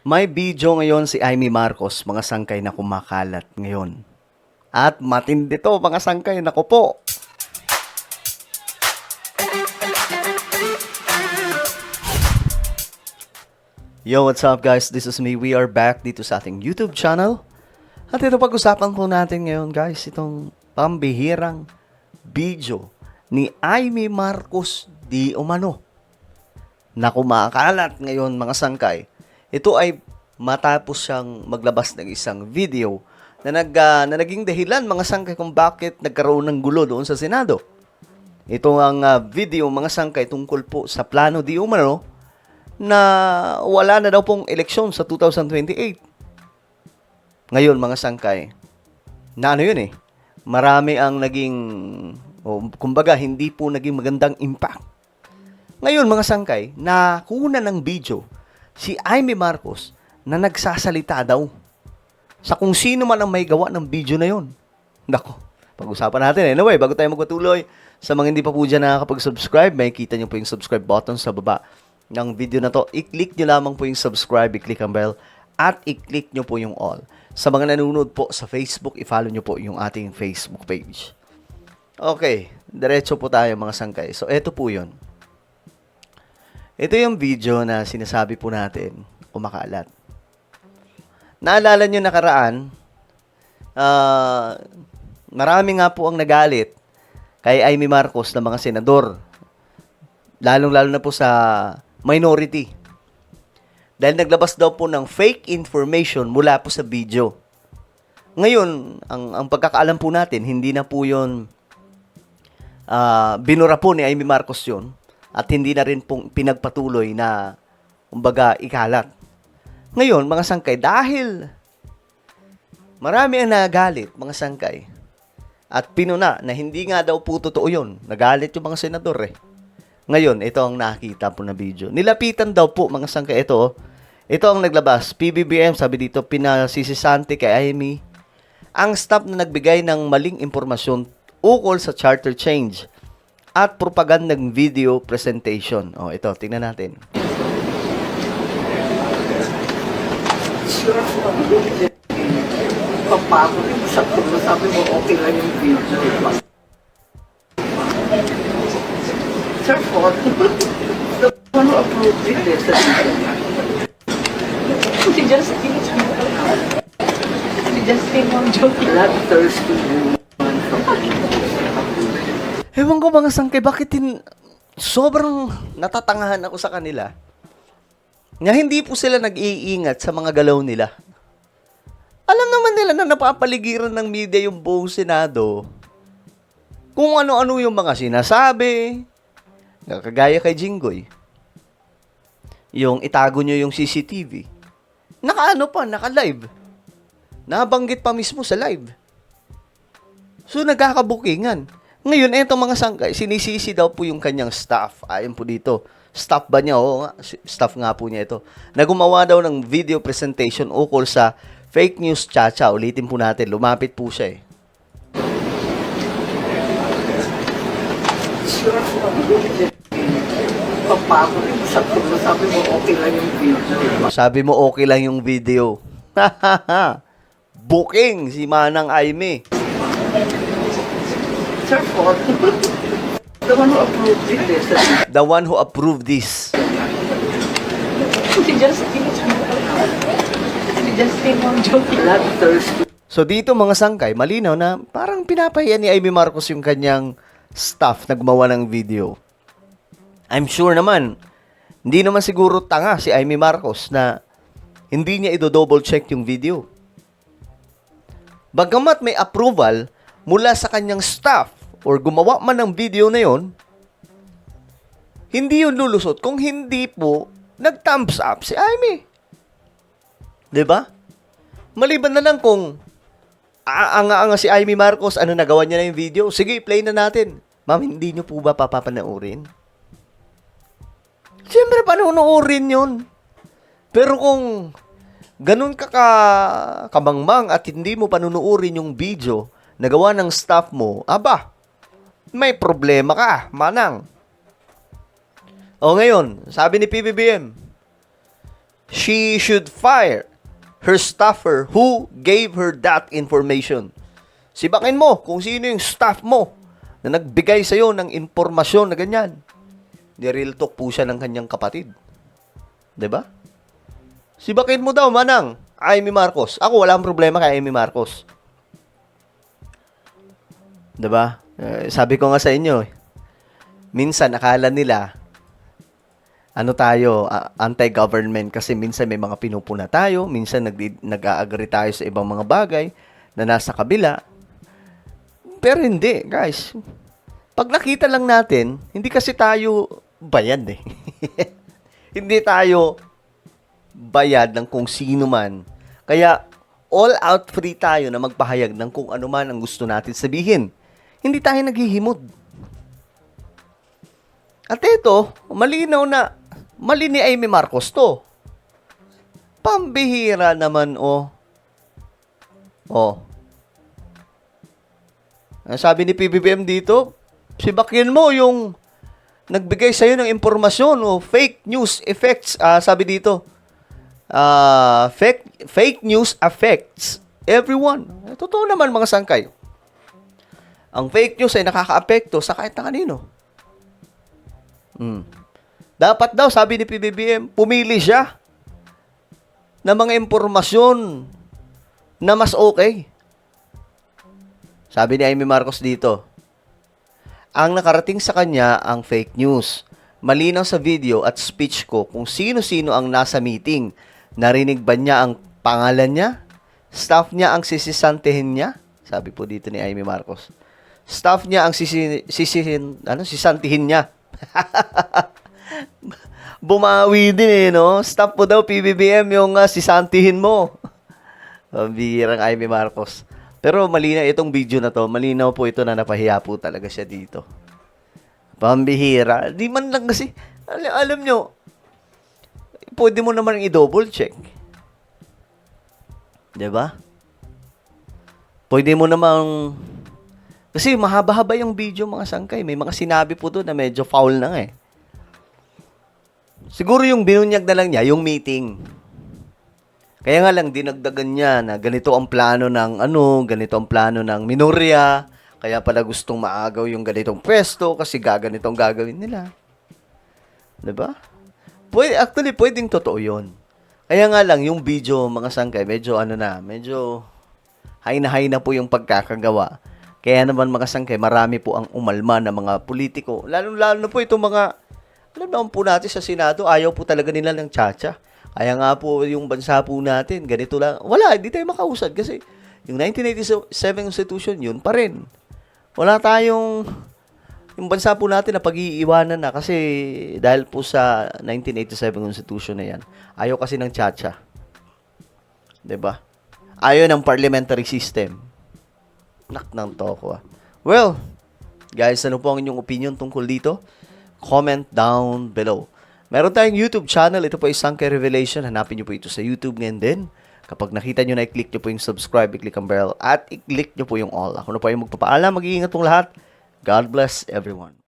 May video ngayon si Amy Marcos, mga sangkay na kumakalat ngayon. At matindi to, mga sangkay, nako po. Yo, what's up guys? This is me. We are back dito sa ating YouTube channel. At ito pag-usapan po natin ngayon guys, itong pambihirang video ni Amy Marcos di umano na kumakalat ngayon, mga sangkay. Ito ay matapos siyang maglabas ng isang video na naging dahilan, mga sangkay, kung bakit nagkaroon ng gulo doon sa Senado. Ito ang video, mga sangkay, tungkol po sa plano di umano na wala na daw pong eleksyon sa 2028. Ngayon, mga sangkay, na ano yun marami ang naging, kumbaga, hindi po naging magandang impact. Ngayon, mga sangkay, nakuna ng video si Amy Marcos na nagsasalita daw sa kung sino man ang may gawa ng video na yun. Nako, pag-usapan natin. Anyway, bago tayo magpatuloy, sa mga hindi pa po dyan nakakapag-subscribe, may kita nyo po yung subscribe button sa baba ng video na to. I-click nyo lamang po yung subscribe, i-click ang bell, at i-click nyo po yung all. Sa mga nanonood po sa Facebook, i-follow nyo po yung ating Facebook page. Okay, diretso po tayo, mga sangkay. So, eto po yun. Ito yung video na sinasabi po natin, kumakalat. Naalala nyo nakaraan, marami nga po ang nagalit kay Amy Marcos na mga senador. Lalong-lalo na po sa minority. Dahil naglabas daw po ng fake information mula po sa video. Ngayon, ang pagkakaalam po natin, hindi na po yun binura po ni Amy Marcos yun. At hindi na rin pong pinagpatuloy na, kumbaga, ikalat. Ngayon, mga sangkay, dahil marami ang nagalit, mga sangkay, at pinuna na hindi nga daw po totoo yun. Nagalit yung mga senador Ngayon, ito ang nakita po na video. Nilapitan daw po, mga sangkay, ito ang naglabas. PBBM, sabi dito, pinasisisante kay Amy ang staff na nagbigay ng maling impormasyon ukol sa charter change at propagandang video presentation. Ito, tingnan natin. Papagod yung sabi mo, okay lang yung video. Sir Ford, the one who approved it, Si Justin won't joke. not thirsty woman. Ewan ko, mga sangkay, bakit sobrang natatangahan ako sa kanila na hindi po sila nag-iingat sa mga galaw nila. Alam naman nila na napapaligiran ng media yung buong Senado. Kung ano-ano yung mga sinasabi, kagaya kay Jinggoy. Yung itago nyo yung CCTV. Naka-live. Nabanggit pa mismo sa live. So, nagkakabukingan. Ngayon, etong mga sangkay, sinisisi daw po yung kanyang staff. Ayon po dito. Staff ba niya? Oo nga, staff nga po niya ito. Nagumawa daw ng video presentation ukol sa fake news chacha. Ulitin po natin. Lumapit po siya Papagod yung sabi mo, okay lang yung video. Sabi mo, okay lang yung video. Booking si Manang Amy. Sir Ford, the one who approved it, The one who approved this. Si Justin won't joke. not thirsty. So dito, mga sangkay, malinaw na parang pinapahiya ni Amy Marcos yung kanyang staff na gumawa ng video. I'm sure naman, hindi naman siguro tanga si Amy Marcos na hindi niya i-double check yung video. Bagamat may approval mula sa kanyang staff or gumawa man ng video na yon, hindi yun lulusot kung hindi po nag-thumbs up si Amy. 'Di ba? Maliban na lang kung aanga-anga si Amy Marcos, ano nagawa niya na yung video, sige, play na natin. Ma'am, hindi niyo po ba papapanoorin? Siyempre, panonoorin yun. Pero kung ganun ka kamangmang at hindi mo panunuorin yung video na gawa ng staff mo, aba, may problema ka, manang. O ngayon, sabi ni PBBM, she should fire her staffer who gave her that information. Sibakin mo kung sino yung staff mo na nagbigay sa'yo ng impormasyon na ganyan. Ni-real talk po siya ng kanyang kapatid. 'Di ba? Sibakin mo daw, manang, Amy Marcos. Ako, walang problema kay Amy Marcos. 'Di ba? Sabi ko nga sa inyo, minsan akala nila tayo, anti-government kasi minsan may mga pinupuna tayo, minsan nag-a-agree tayo sa ibang mga bagay na nasa kabila. Pero hindi, guys. Pag nakita lang natin, hindi kasi tayo bayad eh. Hindi tayo bayad ng kung sino man. Kaya, all-out free tayo na magpahayag ng kung ano man ang gusto natin sabihin. Hindi tayo naghihimod. At ito, malinaw na, mali ni Amy Marcos to. Pambihira naman, oh. Oh. Ang sabi ni PBBM dito, sibakin mo yung nagbigay sa'yo ng impormasyon o fake news effects. Sabi dito, fake news affects everyone. Totoo naman mga sangkay. Ang fake news ay nakaka-apekto sa kahit na kanino. Dapat daw, sabi ni PBBM, pumili siya ng mga impormasyon na mas okay. Sabi ni Amy Marcos dito, ang nakarating sa kanya ang fake news. Malinaw sa video at speech ko kung sino-sino ang nasa meeting. Narinig ba niya ang pangalan niya? Staff niya ang sisisantihin niya? Sabi po dito ni Amy Marcos. Staff niya ang sisantihin niya. Bumawi din eh, no? Staff po daw, PBBM, yung sisantihin mo. Pambihirang Amy Marcos. Pero malinaw itong video na to, malinaw po ito na napahiya po talaga siya dito. Pambihira. Di man lang kasi, alam nyo, pwede mo naman i-double check. Diba? Pwede mo namang, kasi mahaba-haba yung video mga sangkay. May mga sinabi po doon na medyo foul na eh. Siguro yung binunyag na lang niya, yung meeting. Kaya nga lang, dinagdagan niya na ganito ang plano ng ganito ang plano ng minorya. Kaya pala gustong maagaw yung ganitong pwesto kasi gaganito ang gagawin nila. Diba? Actually, pwedeng totoo yun. Kaya nga lang, yung video, mga sangkay, medyo medyo high na po yung pagkakagawa. Kaya naman mga sangkay, marami po ang umalma na mga politiko. Lalo na po itong mga, alam naman po natin sa Senado, ayaw po talaga nila ng tsa-tsa. Kaya nga po yung bansa po natin, ganito lang. Wala, hindi tayo makausad kasi yung 1987 Constitution, yun pa rin. Wala tayong, yung bansa po natin na pag-iiwanan na kasi dahil po sa 1987 Constitution na yan, ayaw kasi ng tsa-tsa. Diba? Ayaw ng parliamentary system. Ng toko. Well, guys, ano po ang inyong opinion tungkol dito? Comment down below. Meron tayong YouTube channel. Ito po ay Sangkay Revelation. Hanapin nyo po ito sa YouTube ngayon din. Kapag nakita nyo na, i-click nyo po yung subscribe, i-click ang bell, at i-click nyo po yung all. Ako na po yung magpapaalam. Mag-iingat pong lahat. God bless everyone.